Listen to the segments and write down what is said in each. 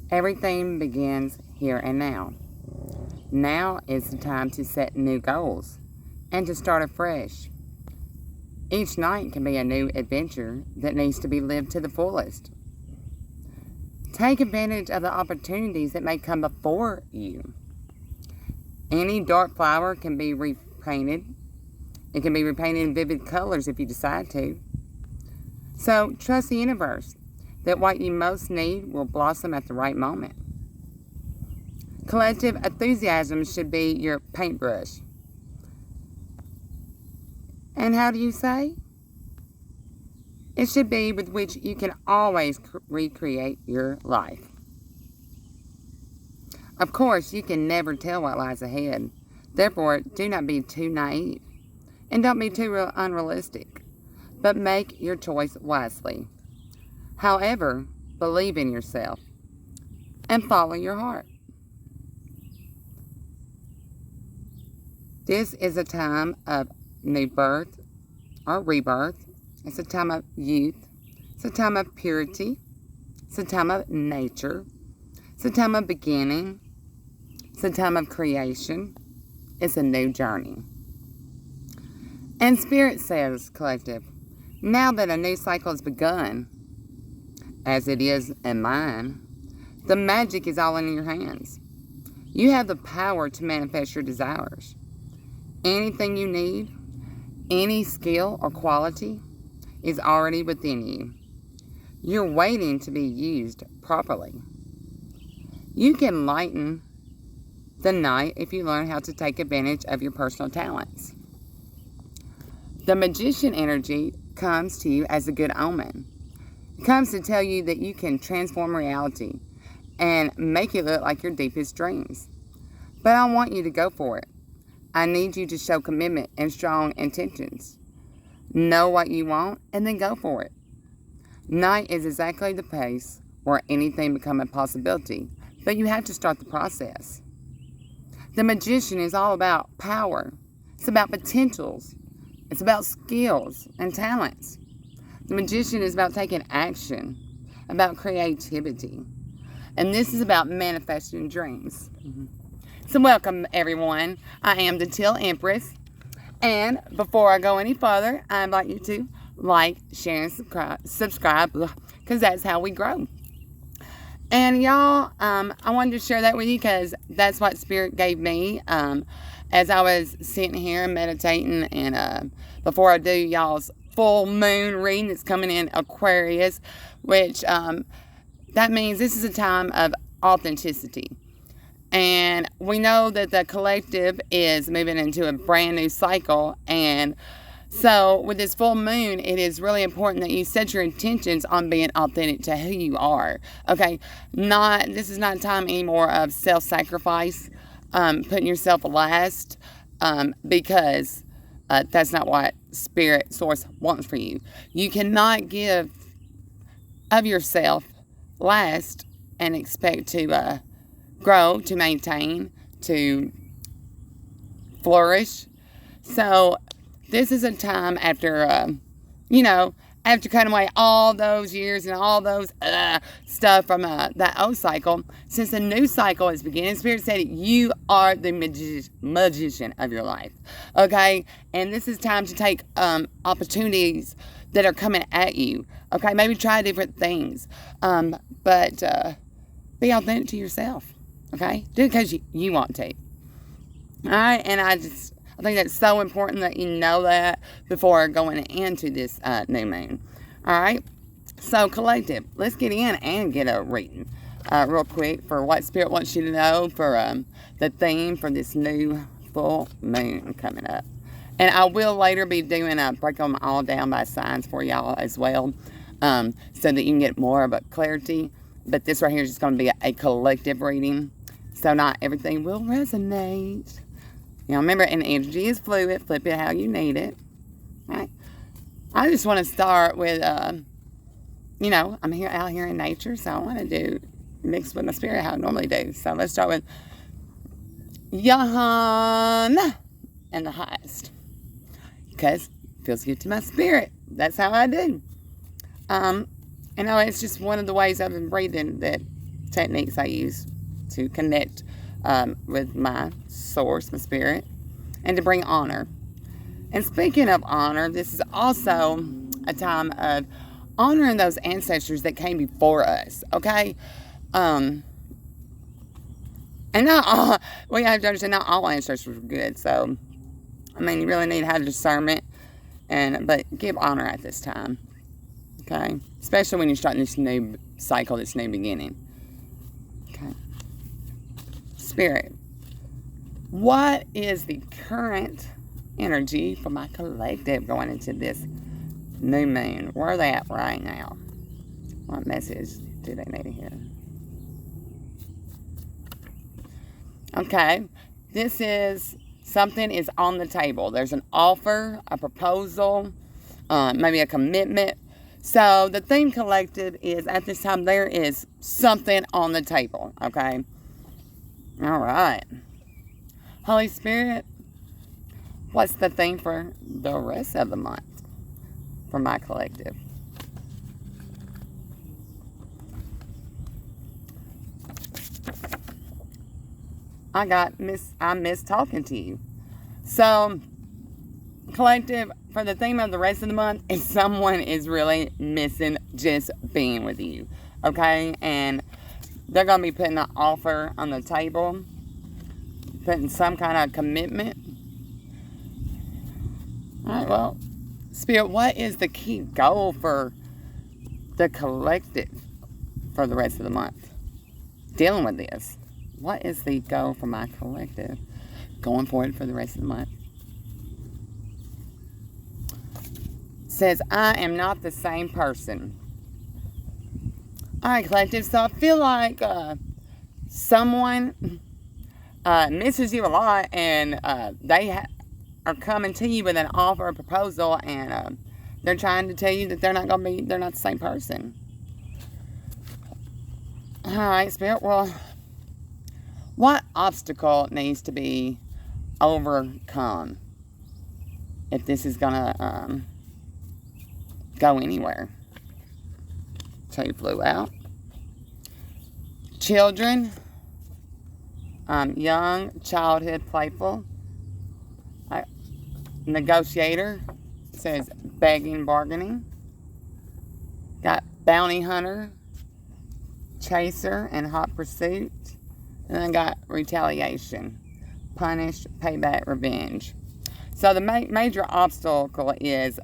Everything begins here and now. Now is the time to set new goals and to start afresh. Each night can be a new adventure that needs to be lived to the fullest. Take advantage of the opportunities that may come before you. Any dark flower can be repainted. It can be repainted in vivid colors if you decide to. So trust the universe that what you most need will blossom at the right moment. Collective enthusiasm should be your paintbrush. And how do you say? It should be with which you can always recreate your life. Of course, you can never tell what lies ahead. Therefore, do not be too naive. And don't be too unrealistic. But make your choice wisely. However, believe in yourself. And follow your heart. This is a time of new birth or rebirth. It's a time of youth. It's a time of purity. It's a time of nature. It's a time of beginning. It's a time of creation. It's a new journey. And Spirit says, collective, now that a new cycle has begun, as it is in mine, the magic is all in your hands. You have the power to manifest your desires. Anything you need, any skill or quality is already within you. You're waiting to be used properly. You can lighten the night if you learn how to take advantage of your personal talents. The magician energy comes to you as a good omen. It comes to tell you that you can transform reality and make it look like your deepest dreams. But I want you to go for it. I need you to show commitment and strong intentions. Know what you want and then go for it. Night is exactly the place where anything becomes a possibility, but you have to start the process. The magician is all about power. It's about potentials. It's about skills and talents. The magician is about taking action, about creativity. And this is about manifesting dreams. So welcome, everyone. I am the Teal Empress. And before I go any further, I invite you to like, share, and subscribe, because that's how we grow. And y'all, I wanted to share that with you because that's what Spirit gave me as I was sitting here and meditating. And before I do y'all's full moon reading that's coming in Aquarius, which that means this is a time of authenticity. And we know that the collective is moving into a brand new cycle. And so with this full moon, it is really important that you set your intentions on being authentic to who you are. Okay, this is not a time anymore of self-sacrifice, putting yourself last, because that's not what Spirit Source wants for you. You cannot give of yourself last and expect to grow, to maintain, to flourish. So this is a time after, after cutting away all those years and all those stuff from that old cycle, since the new cycle is beginning, Spirit said you are the magician of your life, okay? And this is time to take opportunities that are coming at you, okay? Maybe try different things, but be authentic to yourself, okay? Do it because you want to, all right? And I think that's so important that you know that before going into this new moon. All right? So, collective, let's get in and get a reading real quick for what Spirit wants you to know for the theme for this new full moon coming up. And I will later be doing break them all down by signs for y'all as well, so that you can get more of a clarity. But this right here is just going to be a collective reading, so not everything will resonate. Remember, and energy is fluid. Flip it how you need it. All right. I just want to start with, I'm out here in nature, so I want to mix with my spirit how I normally do. So let's start with Yahan and the highest, because it feels good to my spirit. That's how I do. I know it's just one of the ways I've been breathing that techniques I use to connect with my source, my spirit, and to bring honor. And speaking of honor, this is also a time of honoring those ancestors that came before us, okay? And not all, we have to understand not all ancestors were good, so, I mean, you really need to have discernment, but give honor at this time, okay? Especially when you're starting this new cycle, this new beginning, okay? Spirit, what is the current energy for my collective going into this new moon? Where are they at right now? What message do they need to hear? Okay, this is something is on the table. There's an offer, a proposal, maybe a commitment. So the theme collective is at this time there is something on the table. Okay. All right. Holy Spirit, what's the theme for the rest of the month for my collective? I miss talking to you. So, collective, for the theme of the rest of the month, is someone is really missing just being with you. Okay? And they're going to be putting an offer on the table, putting some kind of commitment. Alright, well, Spirit, what is the key goal for the collective for the rest of the month? Dealing with this. What is the goal for my collective going forward for the rest of the month? It says, I am not the same person. Alright, collective, so I feel like someone misses you a lot, and they are coming to you with an offer, a proposal, and they're trying to tell you that they're not the same person. Alright, Spirit, well, what obstacle needs to be overcome if this is gonna go anywhere? So you flew out. Children, young, childhood, playful. Negotiator, says begging, bargaining. Got bounty hunter, chaser, and hot pursuit. And then got retaliation, punish, payback, revenge. So the major obstacle is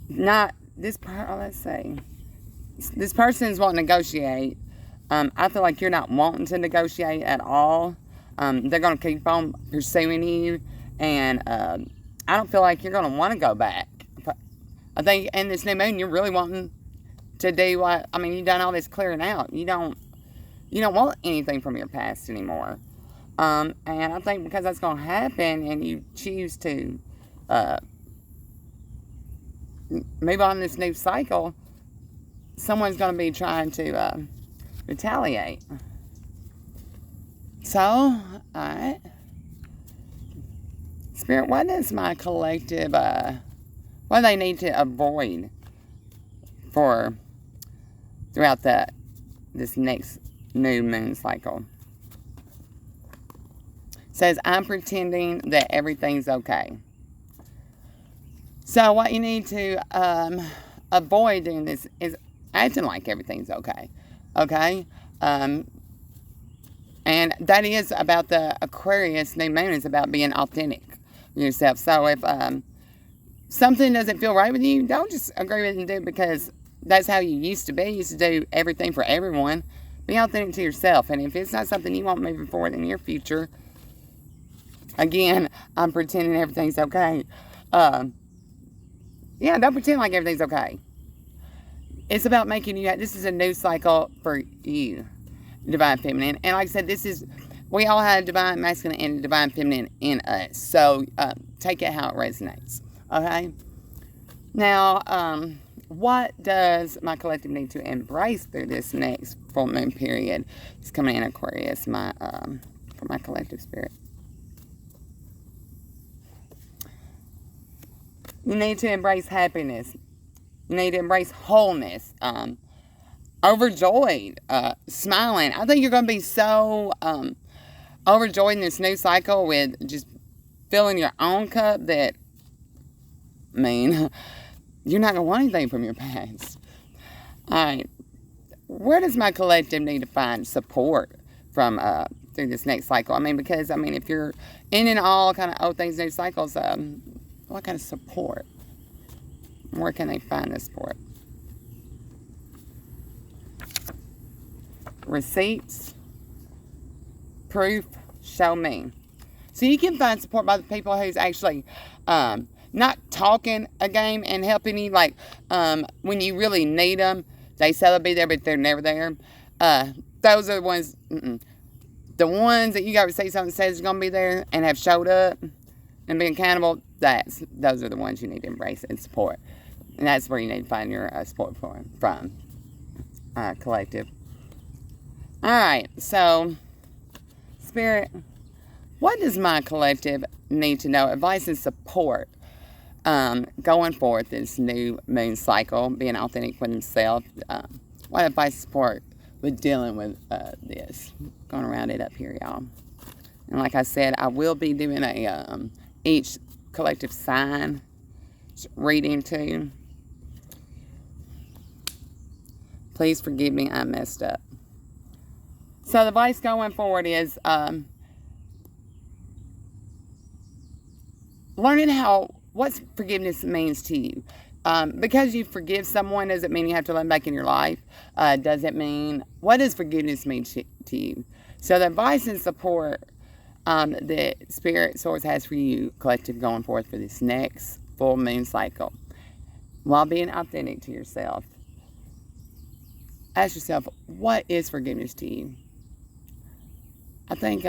not this. Let's say this person is wanting to negotiate. I feel like you're not wanting to negotiate at all. They're going to keep on pursuing you, and I don't feel like you're going to want to go back. I think in this new moon, you're really wanting to do what, I mean, you've done all this clearing out. You don't want anything from your past anymore. And I think because that's going to happen, and you choose to move on this new cycle, someone's going to be trying to retaliate. So, alright. Spirit, what is my collective, what do they need to avoid throughout this next new moon cycle? It says, I'm pretending that everything's okay. So what you need to avoid doing this is acting like everything's okay. Okay? And that is about the Aquarius new moon. Is about being authentic with yourself. So if something doesn't feel right with you, don't just agree with it and do it because that's how you used to be. You used to do everything for everyone. Be authentic to yourself. And if it's not something you want moving forward in your future, again, I'm pretending everything's okay. Yeah, don't pretend like everything's okay. It's about making you, this is a new cycle for you, Divine Feminine. And like I said, we all have Divine Masculine and Divine Feminine in us. So, take it how it resonates. Okay? Now, what does my collective need to embrace through this next full moon period? It's coming in Aquarius, for my collective spirit. You need to embrace happiness. You need to embrace wholeness. Overjoyed. Smiling. I think you're going to be so overjoyed in this new cycle with just filling your own cup that, I mean, you're not going to want anything from your past. Alright. Where does my collective need to find support from through this next cycle? I mean, because, I mean, if you're in and all kind of old things, new cycles, what kind of support? Where can they find the support? Receipts, proof, show me. So you can find support by the people who's actually not talking a game and helping you. Like when you really need them, they say they'll be there, but they're never there. Those are the ones. The ones that you got to say something that says it's going to be there and have showed up and been accountable. Those are the ones you need to embrace and support. And that's where you need to find your support from collective. Alright, so, Spirit, what does my collective need to know? Advice and support going forward this new moon cycle, being authentic with themselves. What advice and support with dealing with this? Going to round it up here, y'all. And like I said, I will be doing a each collective sign reading too. Please forgive me, I messed up. So the advice going forward is learning what forgiveness means to you. Because you forgive someone doesn't mean you have to let them back in your life. Doesn't mean, what does forgiveness mean to you? So the advice and support that Spirit Source has for you, collective, going forth for this next full moon cycle, while being authentic to yourself. Ask yourself, what is forgiveness to you? I think,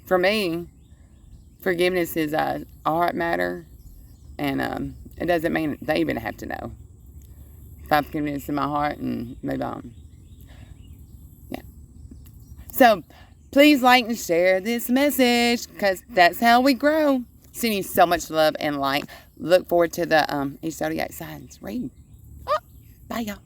for me, forgiveness is a heart matter, and it doesn't mean they even have to know. If I have forgiveness in my heart and move on. Yeah. So, please like and share this message, because that's how we grow. Sending you so much love and light. Look forward to the each zodiac signs reading. Oh, bye, y'all.